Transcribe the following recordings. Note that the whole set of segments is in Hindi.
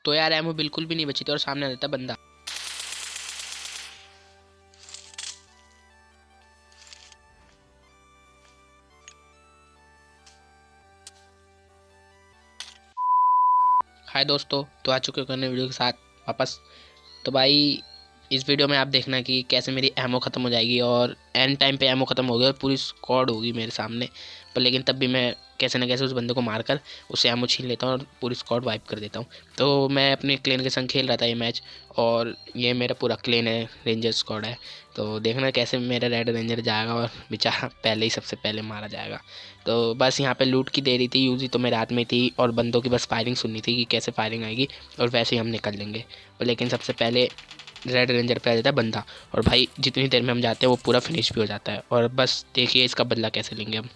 तो यार एमओ बिल्कुल भी नहीं बची थी और सामने आ जाता बंदा। हाय दोस्तों, तो आ चुके हो नए वीडियो के साथ वापस। तो भाई इस वीडियो में आप देखना कि कैसे मेरी एमओ ख़त्म हो जाएगी और एंड टाइम पे एमओ ख़त्म हो गई और पूरी स्क्वाड होगी मेरे सामने। पर लेकिन तब भी मैं कैसे ना कैसे उस बंदे को मारकर उससे एमओ छीन लेता हूँ और पूरी स्क्वाड वाइप कर देता हूँ। तो मैं अपने क्लेन के संग खेल रहा था ये मैच, और ये मेरा पूरा क्लेन है, रेंजर स्क्वाड है। तो देखना कैसे मेरा रेड रेंजर जाएगा और बेचारा पहले ही सबसे पहले मारा जाएगा। तो बस यहाँ पे लूट की देरी थी, यूज़ी तो मेरे हाथ में थी और बंदों की बस फायरिंग सुननी थी कि कैसे फायरिंग आएगी और वैसे ही हम निकल लेंगे। पर लेकिन सबसे पहले रेड रेंजर पे आ जाता है बंदा, और भाई जितनी देर में हम जाते हैं वो पूरा फिनिश भी हो जाता है। और बस देखिए इसका बदला कैसे लेंगे हम।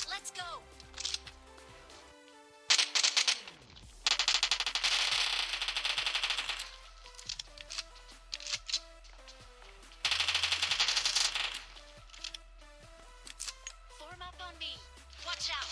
Let's go. Form up on me. Watch out.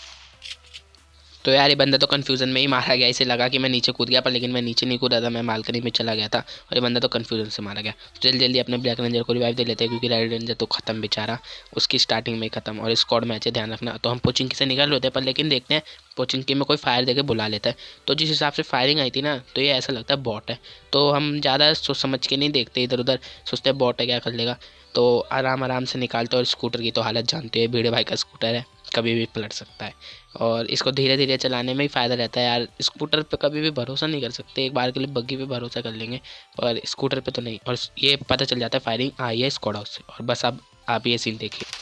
तो यार ये बंदा तो कन्फ्यूज़न में ही मारा गया, इसे लगा कि मैं नीचे कूद गया, पर लेकिन मैं नीचे नहीं कूदा था, मैं बालकनी में चला गया था और ये बंदा तो कन्फ्यूज़न से मारा गया। तो जल्दी जल्दी अपने ब्लैक रेंजर को रिवाइव दे लेते हैं क्योंकि रेड रेंजर तो ख़त्म बेचारा, उसकी स्टार्टिंग में ही ख़त्म। और स्क्वाड मैच है, ध्यान रखना। तो हम पोचिंकी से निकल होते हैं, पर लेकिन देखते हैं पोचिंकी में कोई फायर देके बुला लेता है। तो जिस हिसाब से फायरिंग आई थी ना, तो ये ऐसा लगता है बॉट है। तो हम ज़्यादा सोच समझ के नहीं देखते इधर उधर, सोचते हैं बॉट है क्या कर लेगा। तो आराम आराम से निकालते हैं। और स्कूटर की तो हालत जानते हैं, भीड़े भाई का स्कूटर है, कभी भी पलट सकता है। और इसको धीरे धीरे चलाने में ही फ़ायदा रहता है यार। स्कूटर पे कभी भी भरोसा नहीं कर सकते, एक बार के लिए बग्गी पे भरोसा कर लेंगे पर स्कूटर पे तो नहीं। और ये पता चल जाता है फायरिंग आई है स्क्वाड हाउस से। और बस अब आप ये सीन देखिए।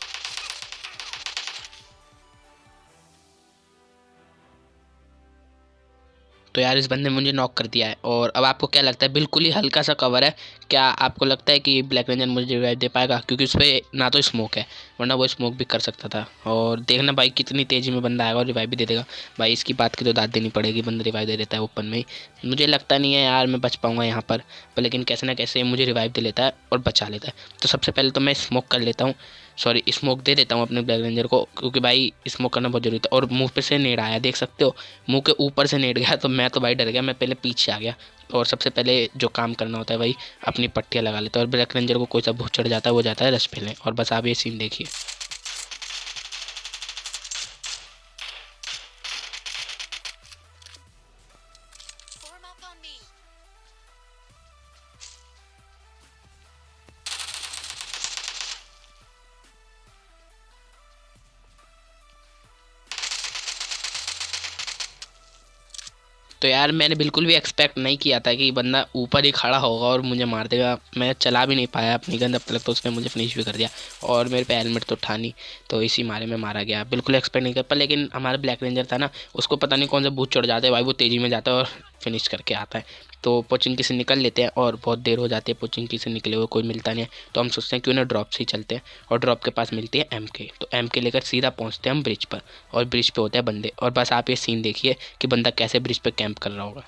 तो यार इस बंदे ने मुझे नॉक कर दिया है। और अब आपको क्या लगता है, बिल्कुल ही हल्का सा कवर है, क्या आपको लगता है कि ब्लैक रेंजर मुझे रिवाइव दे पाएगा? क्योंकि उस पर ना तो स्मोक है, वरना वो स्मोक भी कर सकता था। और देखना भाई कितनी तेज़ी में बंदा आएगा और रिवाइव भी दे देगा। भाई इसकी बात की तो दाद देनी पड़ेगी, बंदा रिवाइव दे देता है ओपन में ही। मुझे लगता नहीं है यार मैं बच पाऊंगा यहाँ पर लेकिन कैसे ना कैसे मुझे रिवाइव दे लेता है और बचा लेता है। तो सबसे पहले तो मैं स्मोक कर लेता हूँ, सॉरी स्मोक दे देता हूँ अपने ब्लैक रेंजर को, क्योंकि भाई स्मोक करना बहुत जरूरी था। और मुंह पे से नेड आया, देख सकते हो, मुंह के ऊपर से नेड गया। तो मैं तो भाई डर गया, मैं पहले पीछे आ गया। और सबसे पहले जो काम करना होता है भाई अपनी पट्टियाँ लगा लेता है। और ब्लैक रेंजर को कोई सा भूत चढ़ जाता है, वो जाता है रश फैलने। और बस आप ये सीन देखिए। Form up on me. तो यार मैंने बिल्कुल भी एक्सपेक्ट नहीं किया था कि बंदा ऊपर ही खड़ा होगा और मुझे मार देगा। मैं चला भी नहीं पाया अपनी गन, अब तक तो उसने मुझे फिनिश भी कर दिया। और मेरे पे हेलमेट तो था नहीं, तो इसी मारे में मारा गया। बिल्कुल एक्सपेक्ट नहीं कर पर लेकिन हमारा ब्लैक रेंजर था ना, उसको पता नहीं कौन सा भूत चढ़ जाता है भाई, वो तेज़ी में जाता है और फिनिश करके आता है। तो पोचिंकी से निकल लेते हैं और बहुत देर हो जाती है पोचिंकी से निकले हुए, कोई मिलता नहीं है। तो हम सोचते हैं क्यों ना ड्रॉप से ही चलते हैं। और ड्रॉप के पास मिलती है MK, तो MK लेकर सीधा पहुंचते हैं हम ब्रिज पर। और ब्रिज पे होते हैं बंदे। और बस आप ये सीन देखिए कि बंदा कैसे ब्रिज पे कैंप कर रहा होगा।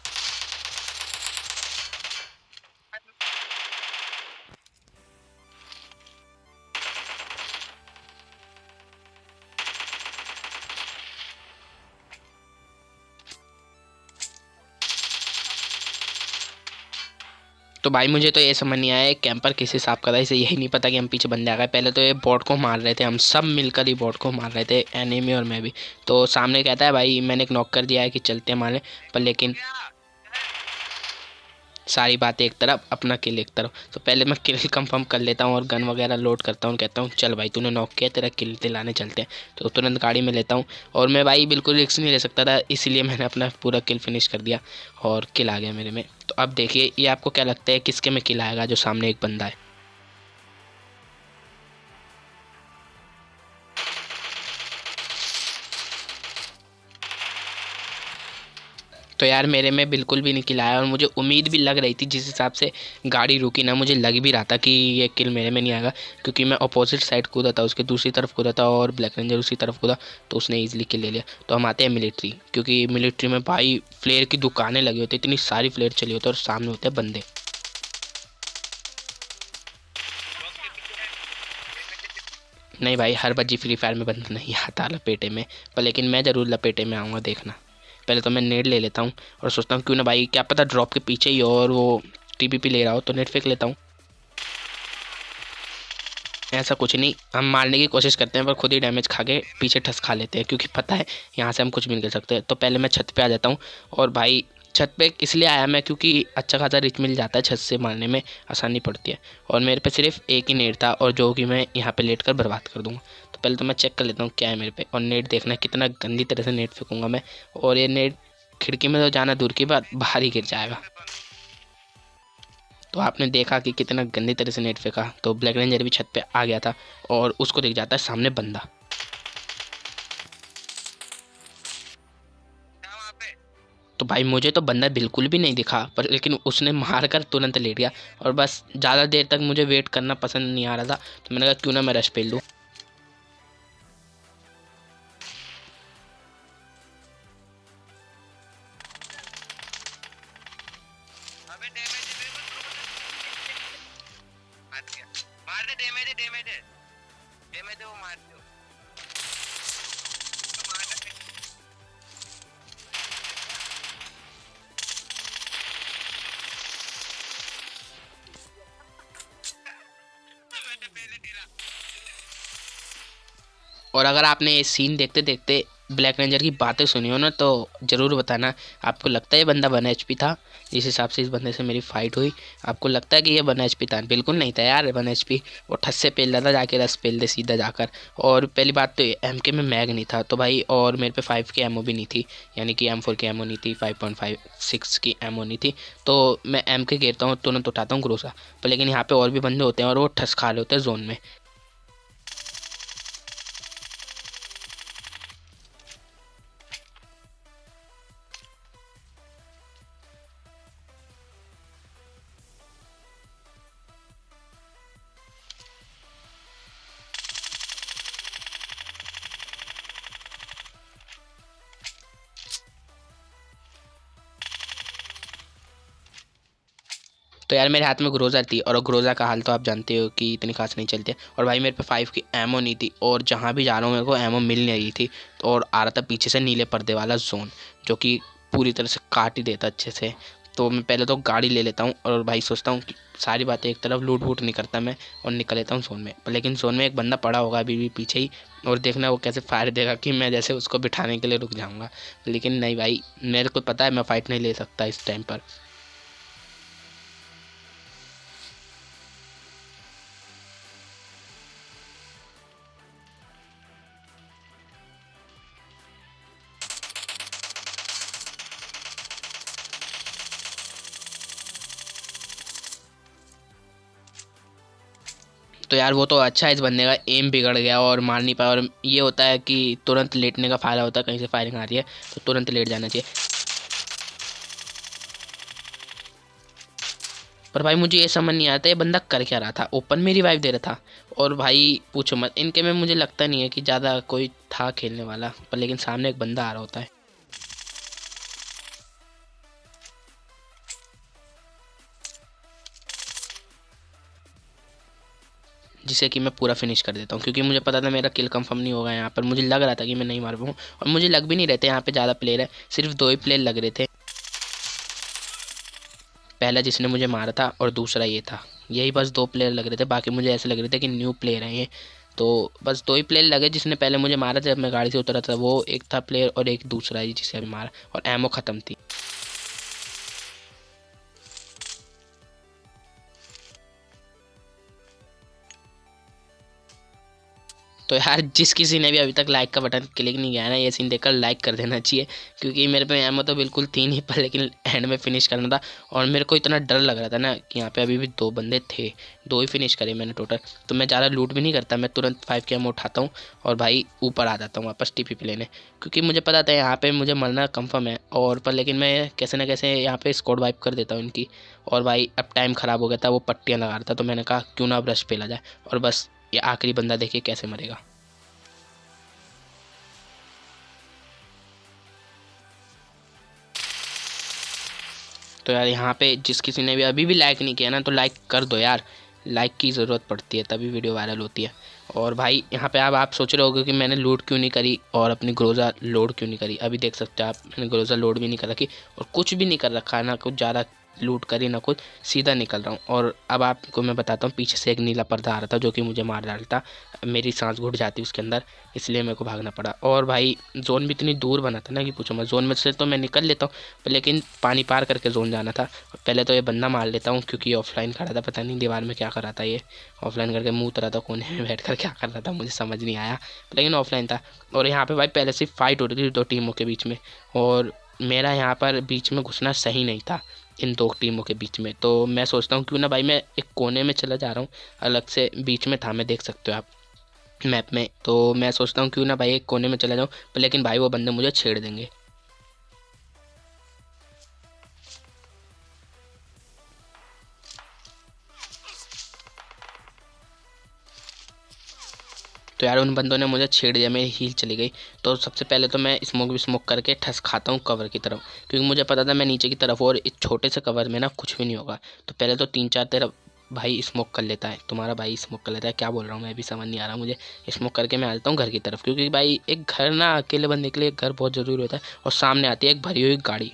तो भाई मुझे तो ये समझ नहीं आया कैंपर किस हिसाब का था, इसे यही नहीं पता कि हम पीछे बंदे आ गए। पहले तो ये बॉट को मार रहे थे, हम सब मिलकर ही बॉट को मार रहे थे, एनिमी और मैं भी। तो सामने कहता है भाई मैंने एक नॉक कर दिया है कि चलते हैं मारने, पर लेकिन सारी बातें एक तरफ, अपना किल एक तरफ। तो पहले मैं किल कंफर्म कर लेता हूँ और गन वगैरह लोड करता हूँ, कहता हूँ चल भाई तूने नॉक किया, तेरा किल दिलाने चलते हैं। तो तुरंत गाड़ी में लेता हूँ। और मैं भाई बिल्कुल रिस्क नहीं ले सकता था, इसलिए मैंने अपना पूरा किल फिनिश कर दिया और किल आ गया मेरे में। तो अब देखिए ये आपको क्या लगता है किसके में किल आएगा, जो सामने एक बंदा है। तो यार मेरे में बिल्कुल भी नहीं किल आया और मुझे उम्मीद भी लग रही थी, जिस हिसाब से गाड़ी रुकी ना, मुझे लग भी रहा था कि ये किल मेरे में नहीं आएगा। क्योंकि मैं अपोजिट साइड कूदा था, उसके दूसरी तरफ कूदा था और ब्लैक रेंजर उसी तरफ कूदा, तो उसने ईजिली किल ले लिया। तो हम आते हैं मिलिट्री, क्योंकि मिलिट्री में भाई फ्लेयर की दुकानें लगी होती, इतनी सारी फ्लेयर चली होती है और सामने होते हैं बंदे। नहीं भाई, हर बच्ची फ्री फायर में बंदा नहीं आता लपेटे में, पर लेकिन मैं ज़रूर लपेटे में आऊँगा, देखना। पहले तो मैं नेट ले लेता हूँ और सोचता हूँ क्यों ना भाई, क्या पता ड्रॉप के पीछे ही हो और वो टीपीपी ले रहा हो, तो नेट फेंक लेता हूँ। ऐसा कुछ नहीं, हम मारने की कोशिश करते हैं पर खुद ही डैमेज खा के पीछे ठस खा लेते हैं, क्योंकि पता है यहाँ से हम कुछ भी नहीं कर सकते। तो पहले मैं छत पे आ जाता हूँ। और भाई छत पे इसलिए आया मैं क्योंकि अच्छा खासा रिच मिल जाता है, छत से मारने में आसानी पड़ती है। और मेरे पे सिर्फ एक ही नेट था और जो कि मैं यहाँ पे लेट कर बर्बाद कर दूँगा। तो पहले तो मैं चेक कर लेता हूँ क्या है मेरे पे। और नेट देखना कितना गंदी तरह से नेट फेंकूँगा मैं। और ये नेट खिड़की में तो जाना दूर की बात, बाहर ही गिर जाएगा। तो आपने देखा कि कितना गंदी तरह से नेट फेंका। तो ब्लैक रेंजर भी छत पे आ गया था और उसको दिख जाता है सामने बंदा। तो भाई मुझे तो बंदा बिल्कुल भी नहीं दिखा, पर लेकिन उसने मार कर तुरंत लेट गया। और बस ज़्यादा देर तक मुझे वेट करना पसंद नहीं आ रहा था, तो मैंने कहा क्यों ना मैं रश पेल लूँ। और अगर आपने ये सीन देखते देखते ब्लैक रेंजर की बातें सुनी हो ना, तो ज़रूर बताना आपको लगता है ये बंदा 1 HP था। जिस हिसाब से इस बंदे से मेरी फाइट हुई, आपको लगता है कि ये 1 HP था? बिल्कुल नहीं था यार 1 HP। वो ठस से पेल रहा था, जाके रस पेल दे सीधा जाकर। और पहली बात तो MK में मैग नहीं था तो भाई, और मेरे पे 5 की एमओ भी नहीं थी, यानी कि M4 की एमओ नहीं थी, 5.56 की एमओ नहीं थी। तो मैं MK गिरता हूँ तुरंत उठाता हूँ ग्रोसा। पर लेकिन यहाँ पे और भी बंदे होते हैं और वो ठस खा रहे होते हैं जोन में। तो यार मेरे हाथ में ग्रोज़ा थी, और ग्रोज़ा का हाल तो आप जानते हो कि इतनी खास नहीं चलती है। और भाई मेरे पे 5 की एमओ नहीं थी, और जहाँ भी जा रहा हूँ मेरे को एमओ मिल नहीं रही थी। तो और आ रहा था पीछे से नीले पर्दे वाला जोन, जो कि पूरी तरह से काट ही देता अच्छे से। तो मैं पहले तो गाड़ी ले लेता हूँ और भाई सोचता हूँ कि सारी बातें एक तरफ, लूट वूट नहीं करता मैं, और निकल लेता हूँ जोन में। पर लेकिन जोन में एक बंदा पड़ा होगा अभी भी पीछे ही, और देखना वो कैसे फायर देगा कि मैं जैसे उसको बिठाने के लिए रुक जाऊँगा। लेकिन नहीं भाई, मेरे को पता है मैं फ़ाइट नहीं ले सकता इस टाइम पर। तो यार वो तो अच्छा है, इस बंदे का एम बिगड़ गया और मार नहीं पाया। और ये होता है कि तुरंत लेटने का फ़ायदा होता है, कहीं से फायरिंग आ रही है तो तुरंत लेट जाना चाहिए। पर भाई मुझे ये समझ नहीं आता ये बंदा कर क्या रहा था, ओपन में रिवाइव दे रहा था। और भाई पूछो मत, इनके में मुझे लगता नहीं है कि ज़्यादा कोई था खेलने वाला, पर लेकिन सामने एक बंदा आ रहा होता है। जिसे कि मैं पूरा फिनिश कर देता हूँ, क्योंकि मुझे पता था मेरा किल कंफर्म नहीं होगा यहाँ पर। मुझे लग रहा था कि मैं नहीं मार पाऊँ, और मुझे लग भी नहीं रहे थे यहाँ पे ज़्यादा प्लेयर है, सिर्फ 2 ही प्लेयर लग रहे थे। पहला जिसने मुझे मारा था और दूसरा ये था, यही बस 2 प्लेयर लग रहे थे। बाकी मुझे ऐसे लग रहे थे कि न्यू प्लेयर हैं ये। तो बस 2 ही प्लेयर लगे। जिसने पहले मुझे मारा जब मैं गाड़ी से उतरा था वो एक था प्लेयर, और एक दूसरा ही जिसे अभी मारा, और एमओ ख़त्म थी। तो यार जिस किसी ने भी अभी तक लाइक का बटन क्लिक नहीं किया है ना, ये सीन देखकर लाइक कर देना चाहिए, क्योंकि मेरे पे एमओ तो बिल्कुल थी नहीं, पर लेकिन एंड में फिनिश करना था। और मेरे को इतना डर लग रहा था ना कि यहाँ पे अभी भी 2 बंदे थे, 2 ही फिनिश करे मैंने टोटल। तो मैं ज़्यादा लूट भी नहीं करता, मैं तुरंत 5 के एमओ उठाता हूँ और भाई ऊपर आ जाता हूँ वापस टीपीपी लेने, क्योंकि मुझे पता था यहाँ पे मुझे मरना कंफर्म है। और पर लेकिन मैं कैसे ना कैसे यहाँ पे स्क्वाड वाइप कर देता हूँ इनकी। और भाई अब टाइम ख़राब हो गया था, वो पट्टियाँ लगा रहा था, तो मैंने कहा क्यों ना अब रश पेला जाए। और बस ये आखिरी बंदा देखिए कैसे मरेगा। तो यार यहाँ पे जिस किसी ने भी अभी भी लाइक नहीं किया ना, तो लाइक कर दो यार। लाइक की ज़रूरत पड़ती है, तभी वीडियो वायरल होती है। और भाई यहाँ पे अब आप सोच रहे होगे कि मैंने लूट क्यों नहीं करी और अपनी ग्रोजा लोड क्यों नहीं करी। अभी देख सकते हो आप, मैंने ग्रोजा लोड भी नहीं कर रखी और कुछ भी नहीं कर रखा, ना कुछ ज़्यादा लूट करी ना कुछ, सीधा निकल रहा हूँ। और अब आपको मैं बताता हूँ, पीछे से एक नीला पर्दा आ रहा था जो कि मुझे मार डालता, मेरी सांस घुट जाती उसके अंदर, इसलिए मेरे को भागना पड़ा। और भाई जोन भी इतनी दूर बना था ना कि पूछो मत। जोन में से तो मैं निकल लेता हूँ, लेकिन पानी पार करके जोन जाना था। पहले तो ये बंदा मार लेता हूँ क्योंकि ऑफलाइन खड़ा था, पता नहीं दीवार में क्या कर रहा था ये, ऑफलाइन करके मुँह रहा था, कोने में बैठ कर क्या कर रहा था मुझे समझ नहीं आया, लेकिन ऑफलाइन था। और यहाँ पे भाई पहले से फाइट हो रही थी दो टीमों के बीच में, और मेरा यहाँ पर बीच में घुसना सही नहीं था इन दो टीमों के बीच में। तो मैं सोचता हूँ क्यों ना भाई मैं एक कोने में चला जा रहा हूँ, अलग से बीच में था, मैं देख सकते हो आप मैप में। तो मैं सोचता हूँ क्यों ना भाई एक कोने में चला जाऊँ, लेकिन भाई वो बंदे मुझे छेड़ देंगे। तो यार उन बंदों ने मुझे छेड़ दिया, मेरी हील चली गई। तो सबसे पहले तो मैं स्मोक करके ठस खाता हूँ कवर की तरफ, क्योंकि मुझे पता था मैं नीचे की तरफ और इस छोटे से कवर में ना कुछ भी नहीं होगा। तो पहले तो 3-4 तरफ भाई स्मोक कर लेता है, तुम्हारा भाई स्मोक कर लेता है, क्या बोल रहा हूँ मैं भी समझ नहीं आ रहा मुझे। स्मोक करके मैं आता हूँ घर की तरफ, क्योंकि भाई एक घर ना अकेले बंदे के लिए एक घर बहुत ज़रूरी होता है। और सामने आती है एक भरी हुई गाड़ी।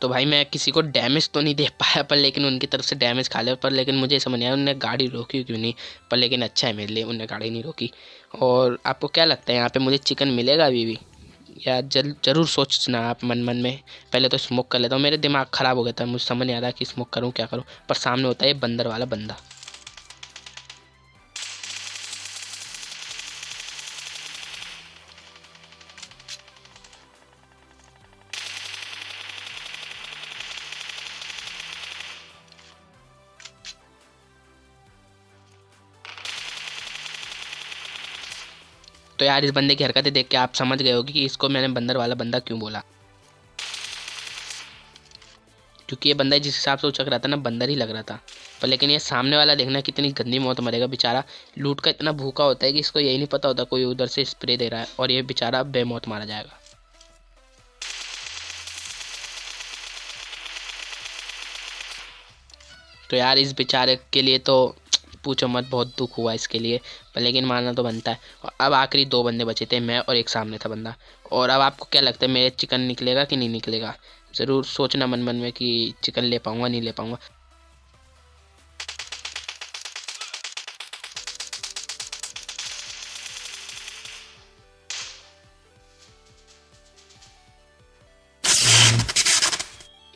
तो भाई मैं किसी को डैमेज तो नहीं दे पाया, पर लेकिन उनकी तरफ से डैमेज खा लिया। पर लेकिन मुझे समझ नहीं आया उन्होंने गाड़ी रोकी क्यों नहीं, पर लेकिन अच्छा है मेरे लिए उन्होंने गाड़ी नहीं रोकी। और आपको क्या लगता है यहाँ पे मुझे चिकन मिलेगा अभी भी, या ज़रूर सोचना आप मन मन में। पहले तो स्मोक कर लेता हूँ, मेरे दिमाग ख़राब हो गया था, मुझे समझ नहीं आ रहा कि स्मोक करूँ क्या करूँ। पर सामने होता है ये बंदर वाला बंदा। तो यार इस बंदे की हरकतें देख के आप समझ गए होगी कि इसको मैंने बंदर वाला बंदा क्यों बोला, क्योंकि ये बंदा जिस हिसाब से उचक रहा था ना बंदर ही लग रहा था। पर लेकिन ये सामने वाला देखना कितनी गंदी मौत मरेगा बेचारा, लूट का इतना भूखा होता है कि इसको यही नहीं पता होता कोई उधर से स्प्रे दे रहा है, और ये बेचारा बेमौत मारा जाएगा। तो यार इस बेचारे के लिए तो पूछो मत, बहुत दुख हुआ इसके लिए, पर लेकिन मारना तो बनता है। और अब आखिरी 2 बंदे बचे थे, मैं और एक सामने था बंदा। और अब आपको क्या लगता है मेरे चिकन निकलेगा कि नहीं निकलेगा, ज़रूर सोचना मन मन में कि चिकन ले पाऊँगा नहीं ले पाऊँगा।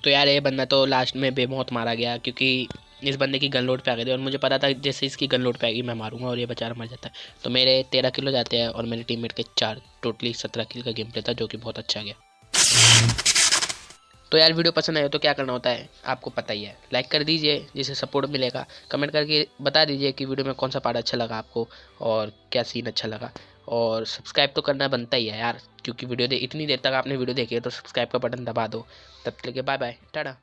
तो यार ये बंदा तो लास्ट में बेमौत मारा गया, क्योंकि इस बंदे की गन लोड पे आ गई थी और मुझे पता था जैसे इसकी गन लोड पे आएगी मैं मारूंगा और ये बेचारा मर जाता है। तो मेरे 13 किलो जाते हैं और मेरे टीममेट के 4, टोटली 17 किल का गेम प्ले था, जो कि बहुत अच्छा गया। तो यार वीडियो पसंद आए तो क्या करना होता है आपको पता ही है, लाइक कर दीजिए जिससे सपोर्ट मिलेगा। कमेंट करके बता दीजिए कि वीडियो में कौन सा पार्ट अच्छा लगा आपको और क्या सीन अच्छा लगा। और सब्सक्राइब तो करना बनता ही है यार, क्योंकि इतनी देर तक आपने वीडियो देखी है तो सब्सक्राइब का बटन दबा दो। तब तक के बाय बाय, टाटा।